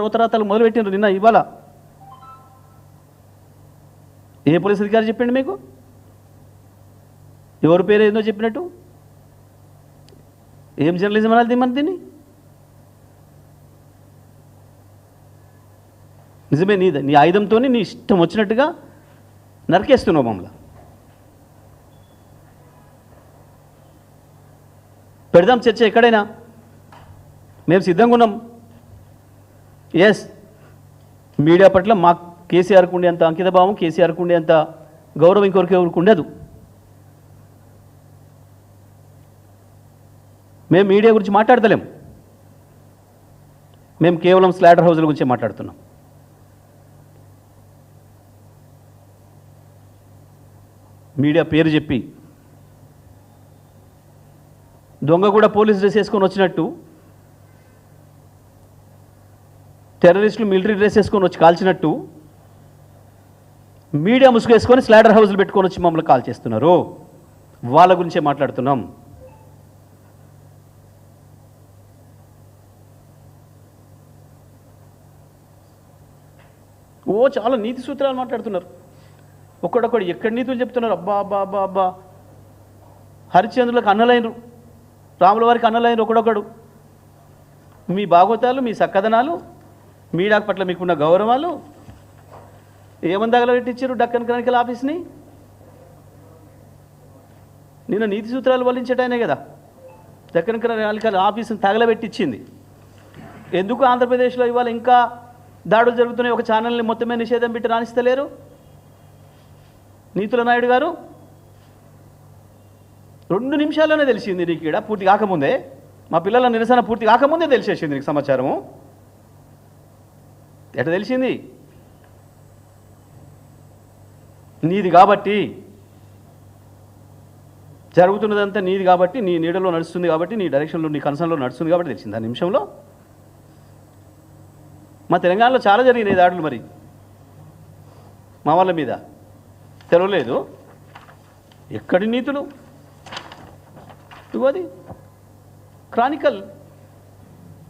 రోతరాతలు మొదలుపెట్టినారు నిన్న ఇవాళ. ఏ పోలీస్ అధికారి చెప్పిండు మీకు? ఎవరి పేరు ఏందో చెప్పినట్టు? ఏం జర్నలిజం అనాలి మన దీన్ని? నిజమే, నీ ఆయుధంతో నీ ఇష్టం వచ్చినట్టుగా నరికేస్తున్నావు మమ్మల్ని. పెడదాం చర్చ ఎక్కడైనా, మేము సిద్ధంగా ఉన్నాం. ఎస్, మీడియా పట్ల మా కేసీఆర్కు ఉండేంత అంకితభావం, కేసీఆర్కు ఉండేంత గౌరవం ఇంకొకరికి ఎవరికి ఉండదు. మేము మీడియా గురించి మాట్లాడతలేం, మేము కేవలం స్లాటర్ హౌస్ల గురించే మాట్లాడుతున్నాం. మీడియా పేరు చెప్పి దొంగ కూడా పోలీస్ డ్రెస్ వేసుకొని వచ్చినట్టు, టెర్రరిస్టులు మిలిటరీ డ్రెస్ వేసుకొని వచ్చి కాల్చినట్టు మీడియా ముసుగేసుకొని స్లాటర్ హౌస్లు పెట్టుకొని వచ్చి మమ్మల్ని కాల్ చేస్తున్నారు. వాళ్ళ గురించే మాట్లాడుతున్నాం. చాలా నీతి సూత్రాలు మాట్లాడుతున్నారు. ఒక్కడొక్కడు ఎక్కడి నీతులు చెప్తున్నారు. అబ్బా అబ్బా అబ్బా అబ్బా, హరిశ్చంద్రులకు అన్నలైనరు, రాముల వారికి అన్నలైనరు ఒకడొక్కడు. మీ భాగవతాలు, మీ సక్కదనాలు, మీడియా పట్ల మీకున్న గౌరవాలు ఏమని తగలబెట్టించారు డక్కన్ క్రానికల్ ఆఫీస్ని? నిన్న నీతి సూత్రాలు వల్లించటానే కదా డక్కన్ క్రానికల్ ఆఫీస్ని తగలబెట్టించింది. ఎందుకు ఆంధ్రప్రదేశ్లో ఇవాళ ఇంకా దాడులు జరుగుతున్నాయి? ఒక ఛానల్ని మొత్తమే నిషేధం పెట్టి రాణిస్తలేరు నీతుల నాయుడు గారు. 2 నిమిషాల్లోనే తెలిసింది నీకు. ఇక్కడ పూర్తి కాకముందే, మా పిల్లల నిరసన పూర్తి కాకముందే తెలిసేసింది నీకు సమాచారము. ఎట్లా తెలిసింది? నీది కాబట్టి, జరుగుతున్నదంతా నీది కాబట్టి, నీ నీడలో నడుస్తుంది కాబట్టి, నీ డైరెక్షన్లో, నీ కన్సర్న్లో నడుస్తుంది కాబట్టి తెలిసింది ఆ నిమిషంలో. మా తెలంగాణలో చాలా జరిగినాయి దాడులు, మరి మా వాళ్ళ మీద తెలవలేదు. ఎక్కడి నీతులు? అది క్రానికల్,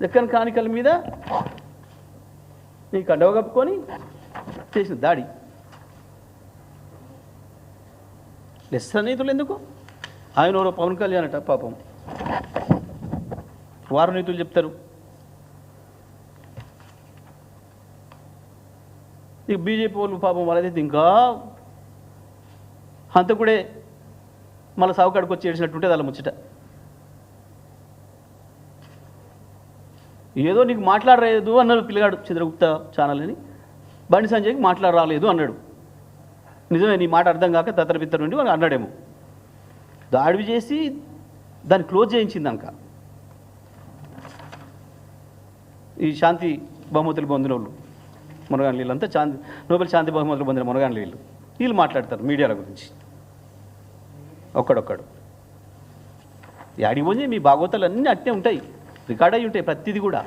దక్కన్ క్రానికల్ మీద నీ కండవ కప్పుకొని చేసిన దాడి. లెస్ నీతులు ఎందుకు? ఆయన ఎవరో పవన్ కళ్యాణ్ అట, పాపం వారు నీతులు చెప్తారు. ఇక బీజేపీ వాళ్ళు పాపం వాళ్ళైతే ఇంకా హంతకుడే మళ్ళీ సావుకాడికి వచ్చి ఏడ్చినట్టుంటే వాళ్ళ ముచ్చట. ఏదో నీకు మాట్లాడలేదు అన్నాడు పిల్లగాడు చంద్రగుప్త ఛానల్ అని. బండి సంజయ్కి మాట్లాడరాలేదు అన్నాడు. నిజమే, నీ మాట అర్థం కాక తత్తరపిత్తర నుండి వాళ్ళు అన్నాడేమో. దాడి చేసి దాన్ని క్లోజ్ చేయించింది అంక. ఈ శాంతి బహుమతులు పొందిన వాళ్ళు మునగాని వీళ్ళంతా నోబెల్ శాంతి బహుమతులు పొందిన మునగాని వీళ్ళు మాట్లాడతారు మీడియాల గురించి. ఒక్కడొక్కడు యాడికి పోయి మీ భాగవతాలు అన్నీ అట్టే ఉంటాయి, రికార్డ్ అయి ఉంటాయి ప్రతిదీ కూడా,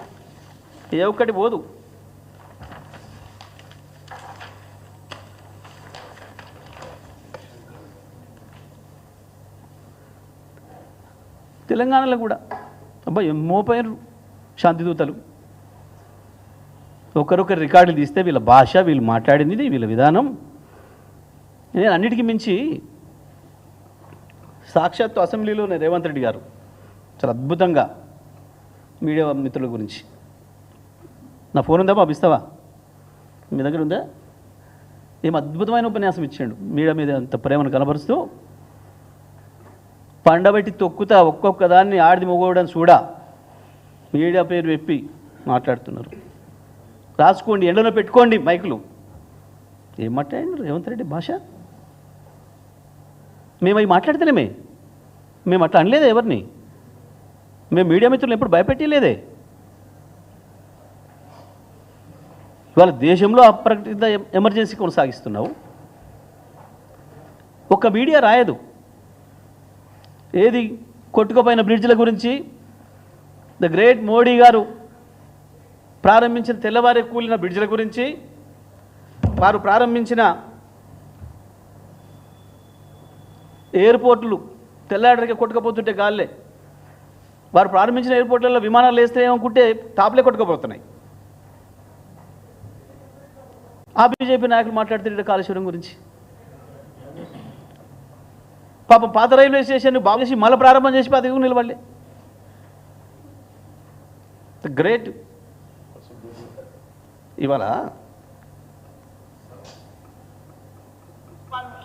ఏ ఒక్కటి పోదు. తెలంగాణలో కూడా అబ్బాయి మోపోయారు శాంతిదూతలు. ఒకరొకరు రికార్డులు తీస్తే వీళ్ళ భాష, వీళ్ళు మాట్లాడింది, వీళ్ళ విధానం. నేను అన్నిటికీ మించి సాక్షాత్తు అసెంబ్లీలోనే రేవంత్ రెడ్డి గారు చాలా అద్భుతంగా మీడియా మిత్రుల గురించి, నా ఫోన్ ఉందా పంపిస్తావా, మీ దగ్గర ఉందా, ఏం అద్భుతమైన ఉపన్యాసం ఇచ్చాడు. మీడియా మీద అంత ప్రేమను కనబరుస్తూ పండబెట్టి తొక్కుతా ఒక్కొక్క దాన్ని ఆడిది మొగోవడం చూడా మీడియా పేరు చెప్పి మాట్లాడుతున్నారు. రాసుకోండి, ఎండలో పెట్టుకోండి మైకులు. ఏం మాట్లాడినారు రేవంత్ రెడ్డి భాష? మేము అవి మాట్లాడతలేమే, మేము అట్లా అనలేదే ఎవరిని. మేము మీడియా మిత్రులు ఎప్పుడు భయపెట్టలేదే. ఇవాళ దేశంలో అప్రకటిత ఎమర్జెన్సీ కొనసాగిస్తున్నావు. ఒక్క మీడియా రాయదు. ఏది కొట్టుకుపోయిన బ్రిడ్జ్ల గురించి ద గ్రేట్ మోడీ గారు ప్రారంభించిన తెల్లవారే కూలిన బ్రిడ్జ్ల గురించి, వారు ప్రారంభించిన ఎయిర్పోర్టులు తెల్లాడరికే కొట్టుకపోతుంటే గాల్లే, వారు ప్రారంభించిన ఎయిర్పోర్ట్లలో విమానాలు వేస్తే ఏమనుకుంటే టాప్లే కొట్టుకుపోతున్నాయి. ఆ బీజేపీ నాయకులు మాట్లాడుతుంటే కాళేశ్వరం గురించి. పాపం పాత రైల్వే స్టేషన్ బాగు చేసి మళ్ళీ ప్రారంభం చేసి అది నిలబడలే. గ్రేట్. ఇవాళ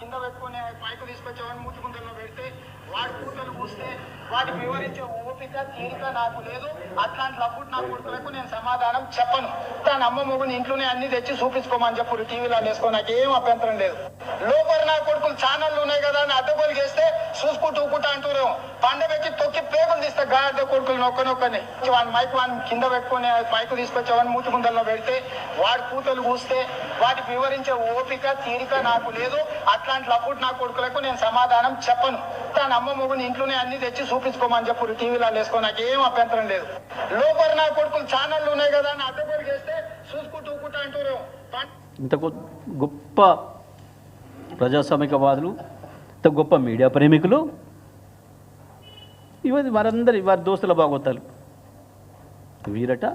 కింద పెట్టుకునే పైకి తీసుకొచ్చేవాడిని మూచుకుంటున్నా పెడితే వాడి కూతలు పూస్తే వాటికి వివరించే ఓపిక తీరిక నాకు లేదు. అట్లాంటి లబ్బుడు నా కొడుకులకు నేను సమాధానం చెప్పను. తన అమ్మ మొగుని ఇంట్లోనే అన్ని తెచ్చి చూపించుకోమని చెప్పు టీవీలో వేసుకో, నాకు ఏం అభ్యంతరం లేదు. లోపల నా కొడుకులు ఛానళ్ళు ఉన్నాయి కదా అని అడ్డగోలు చేస్తే చూసుకుంటూ ఊకుంటా అంటూరు. పండబెట్టి తొక్కి పేగులు తీస్తే గాడిద కొడుకులు నొక్కనొక్కని వాడి మైక్ వాడిని కింద పెట్టుకుని పైకి తీసుకొచ్చేవాడిని మూచుకుంటల్లో పెడితే వాడి కూతలు పూస్తే వాటికి వివరించే ఓపిక తీరిక నాకు లేదు. అట్లాంటి లబ్బుడు నా కొడుకులకు నేను సమాధానం చెప్పను. తన అమ్మ మొగుని ఇంట్లోనే అన్ని తెచ్చి చూపించుకోమని చెప్పు టీవీలో వేసుకో, నాకు ఏం అభ్యంతరం లేదు. లోపల నా కొడుకులు ఛానళ్ళు ఉన్నాయి కదా అని అడ్డగోలు చేస్తే చూసుకుంటూ ఊకుంటా అంటూరు. ఇంత గొప్ప ప్రజాస్వామికవాదులు, ఇంత గొప్ప మీడియా ప్రేమికులు, ఇవన్నీ వారందరి వారి దోస్తుల బాగోతాలు వీరట.